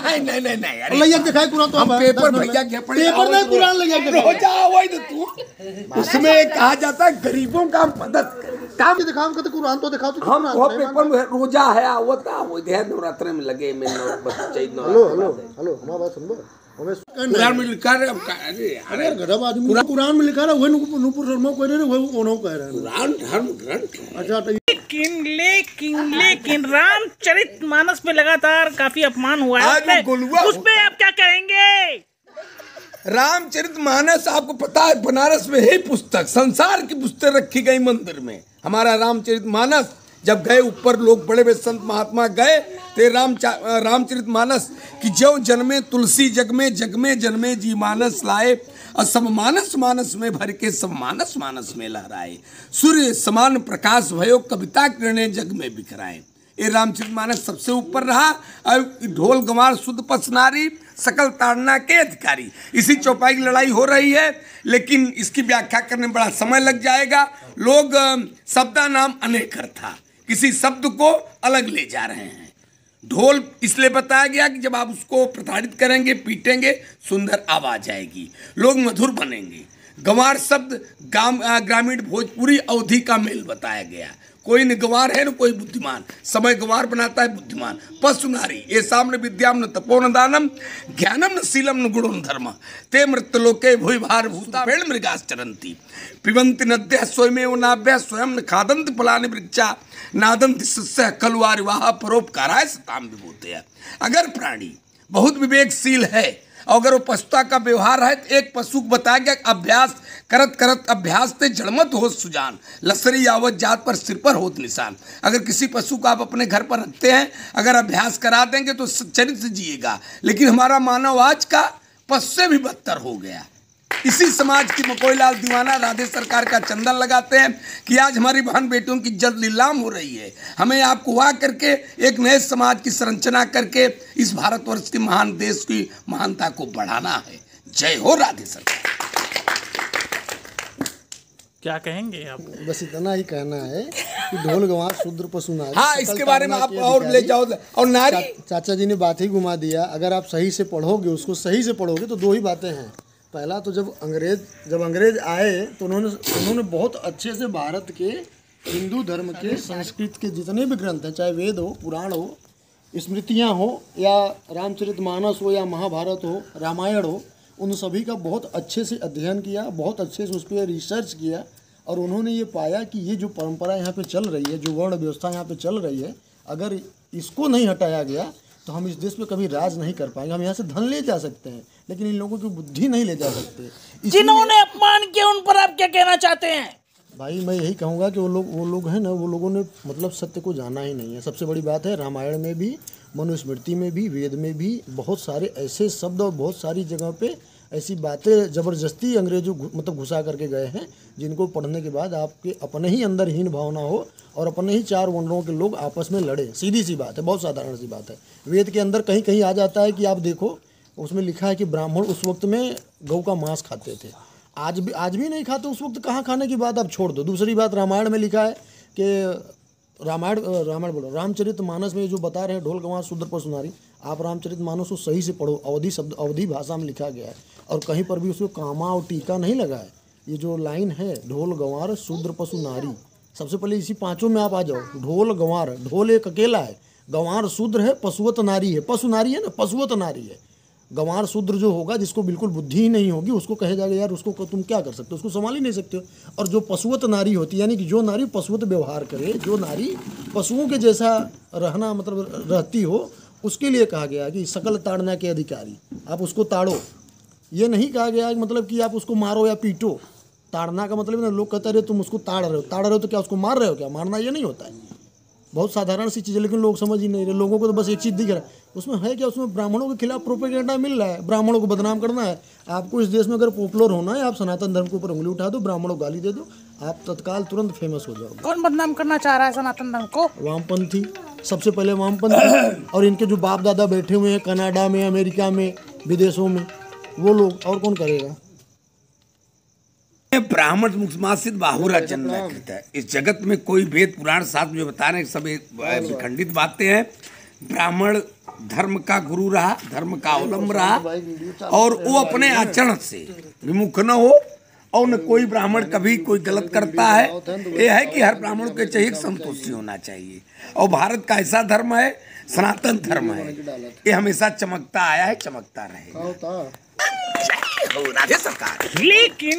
नहीं नहीं नहीं अरे लैया दिखाई कुरान तो हम पेपर भैया के पढ़े पेपर नहीं कुरान लैया रोजा वही तो तू उसमें कहा जाता है गरीबों का मदद काम दिखाओ हमको तो कुरान तो दिखाओ तो हम वो पेपर में रोजा है वो था वो ध्यान नवरात्र में लगे में हेलो हेलो हेलो हमारी बात सुन लो कुरान में लिखा है अरे गधब आदमी कुरान में लिखा है वही नूपुर शर्मा कह रहे हैं वही ओनो कह रहे हैं कुरान धर्म ग्रंथ है। अच्छा तो लेकिन रामचरितमानस पे लगातार काफी अपमान हुआ है उस पे आप क्या कहेंगे? रामचरितमानस आपको पता है बनारस में है पुस्तक, संसार की पुस्तक रखी गई मंदिर में। हमारा रामचरितमानस जब गए ऊपर लोग बड़े बड़े संत महात्मा गए तो रामचरितमानस कि जो जन्मे तुलसी जग में जन्मे जी मानस लाए और सब मानस मानस में भर के सब मानस मानस में लहराए सूर्य समान प्रकाश भयो कविता किरणें जग में बिखराए। ये रामचरितमानस सबसे ऊपर रहा और ढोल गंवार शुद्ध पस नारी सकल ताड़ना के अधिकारी। इसी चौपाई की लड़ाई हो रही है लेकिन इसकी व्याख्या करने में बड़ा समय लग जाएगा। लोग शब्दा नाम अनेकर था, किसी शब्द को अलग ले जा रहे हैं। ढोल इसलिए बताया गया कि जब आप उसको प्रताड़ित करेंगे पीटेंगे सुंदर आवाज आएगी, लोग मधुर बनेंगे। गंवार शब्द ग्रामीण भोजपुरी अवधि का मेल बताया गया। कोई न गंवार है न कोई बुद्धिमान, समय गंवार बनाता है बुद्धिमान। पशु नारी ये सामने विद्याम न तपो न दानम ज्ञानम न शीलम न गुणो न धर्म ते मृत्युलोके भूय भार भूता पेड़ मृगाश्चरंती पिबंति नद्य स्वयमेव नाभ्य स्वयं न खादंति फलानि वृक्षा नादंति सस्य कलुवार वाह परोपकाराय सताम विभूतया। अगर प्राणी बहुत विवेकशील है और अगर वो पशुता का व्यवहार है तो एक पशु को बताया गया अभ्यास करत करत अभ्यास ते जड़मत हो सुजान लसरी यावत जात पर सिर पर होत निशान। अगर किसी पशु को आप अपने घर पर रखते हैं अगर अभ्यास करा देंगे तो चरित्र से जिएगा, लेकिन हमारा मानव आज का पशु से भी बदतर हो गया। इसी समाज की मकोईलाल दीवाना राधे सरकार का चंदन लगाते हैं कि आज हमारी बहन बेटियों की जल्द नीलाम हो रही है। हमें आपको हुआ करके एक नए समाज की संरचना करके इस भारतवर्ष के महान देश की महानता को बढ़ाना है। जय हो राधे सरकार। क्या कहेंगे आप? बस इतना ही कहना है कि ढोल गंवार शूद्र पशु नारी। हाँ, इसके बारे में आप और ले जाओ। और नारी चाचा जी ने बात ही घुमा दिया। अगर आप सही से पढ़ोगे, उसको सही से पढ़ोगे तो दो ही बातें हैं। पहला तो जब अंग्रेज आए तो उन्होंने बहुत अच्छे से भारत के हिंदू धर्म के संस्कृत के जितने भी ग्रंथ हैं, चाहे वेद हो, पुराण हो, स्मृतियाँ हो या रामचरितमानस हो या महाभारत हो, रामायण हो, उन सभी का बहुत अच्छे से अध्ययन किया, बहुत अच्छे से उस पर रिसर्च किया और उन्होंने ये पाया कि ये जो परंपरा यहाँ पे चल रही है, जो वर्ण व्यवस्था यहाँ पे चल रही है, अगर इसको नहीं हटाया गया तो हम इस देश पे कभी राज नहीं कर पाएंगे। हम यहाँ से धन ले जा सकते हैं लेकिन इन लोगों की बुद्धि नहीं ले जा सकते। जिन्होंने अपमान किया उन पर आप क्या कहना चाहते हैं? भाई मैं यही कहूँगा कि वो लोग हैं ना, वो लोगों ने मतलब सत्य को जाना ही नहीं है। सबसे बड़ी बात है, रामायण में भी, मनुस्मृति में भी, वेद में भी बहुत सारे ऐसे शब्द और बहुत सारी जगह पे ऐसी बातें ज़बरदस्ती अंग्रेजों मतलब घुसा करके गए हैं जिनको पढ़ने के बाद आपके अपने ही अंदर हीन भावना हो और अपने ही चार वर्णों के लोग आपस में लड़े। सीधी सी बात है, बहुत साधारण सी बात है। वेद के अंदर कहीं कहीं आ जाता है कि आप देखो, उसमें लिखा है कि ब्राह्मण उस वक्त में गौ का मांस खाते थे। आज भी नहीं खाते उस वक्त, कहाँ खाने की बात आप छोड़ दो। दूसरी बात, रामायण में लिखा है कि रामचरितमानस में जो बता रहे हैं ढोल गंवार शूद्र पशु नारी, आप रामचरितमानस को सही से पढ़ो। अवधि शब्द अवधि भाषा में लिखा गया है और कहीं पर भी उसको कामा और टीका नहीं लगा है। ये जो लाइन है ढोल गंवार शूद्र पशु नारी, सबसे पहले इसी पांचों में आप आ जाओ। ढोल गंवार, ढोल एक अकेला है, गंवार शूद्र है, पशुवत नारी है। पशु नारी है ना, पशुवत नारी है। गंवार शूद्र जो होगा, जिसको बिल्कुल बुद्धि ही नहीं होगी, उसको कहे जाएगा यार उसको तुम क्या कर सकते हो, उसको संभाल ही नहीं सकते हो। और जो पशुवत नारी होती है, यानी कि जो नारी पशुवत व्यवहार करे, जो नारी पशुओं के जैसा रहना मतलब रहती हो, उसके लिए कहा गया कि सकल ताड़ना के अधिकारी। आप उसको ताड़ो, ये नहीं कहा गया मतलब कि आप उसको मारो या पीटो। ताड़ना का मतलब ना, लोग कहते रहे तुम उसको ताड़ रहे हो तो क्या उसको मार रहे हो? क्या मारना ये नहीं होता है। बहुत साधारण सी चीज़ है लेकिन लोग समझ ही नहीं रहे। लोगों को तो बस एक चीज़ दिख रहा है, उसमें है क्या, उसमें ब्राह्मणों के खिलाफ प्रोपेगेंडा मिल रहा है, ब्राह्मणों को बदनाम करना है। आपको इस देश में अगर पॉपुलर होना है, आप सनातन धर्म के ऊपर उंगली उठा दो, ब्राह्मणों को गाली दे दो, आप तत्काल तुरंत फेमस हो जाओगे। कौन बदनाम करना चाह रहा है सनातन धर्म को? वामपंथी, सबसे पहले वामपंथी और इनके जो बाप दादा बैठे हुए हैं कनाडा में, अमेरिका में, विदेशों में, वो लोग। और कौन करेगा? ब्राह्मण मुखमासित बाहुरा जन्म कहता है। इस जगत में कोई वेद पुराण शास्त्र जो बता रहे हैं सब एक विखंडित बातें हैं। ब्राह्मण धर्म का गुरु रहा, धर्म का अवलंब रहा, और वो अपने आचरण से विमुख न हो, और न कोई ब्राह्मण कभी कोई गलत करता है। ये है कि हर ब्राह्मण को चाहिए संतोषी होना चाहिए, और भारत का ऐसा धर्म है, सनातन धर्म है, ये हमेशा चमकता आया है, चमकता रहेगा। राधे सरकार। लेकिन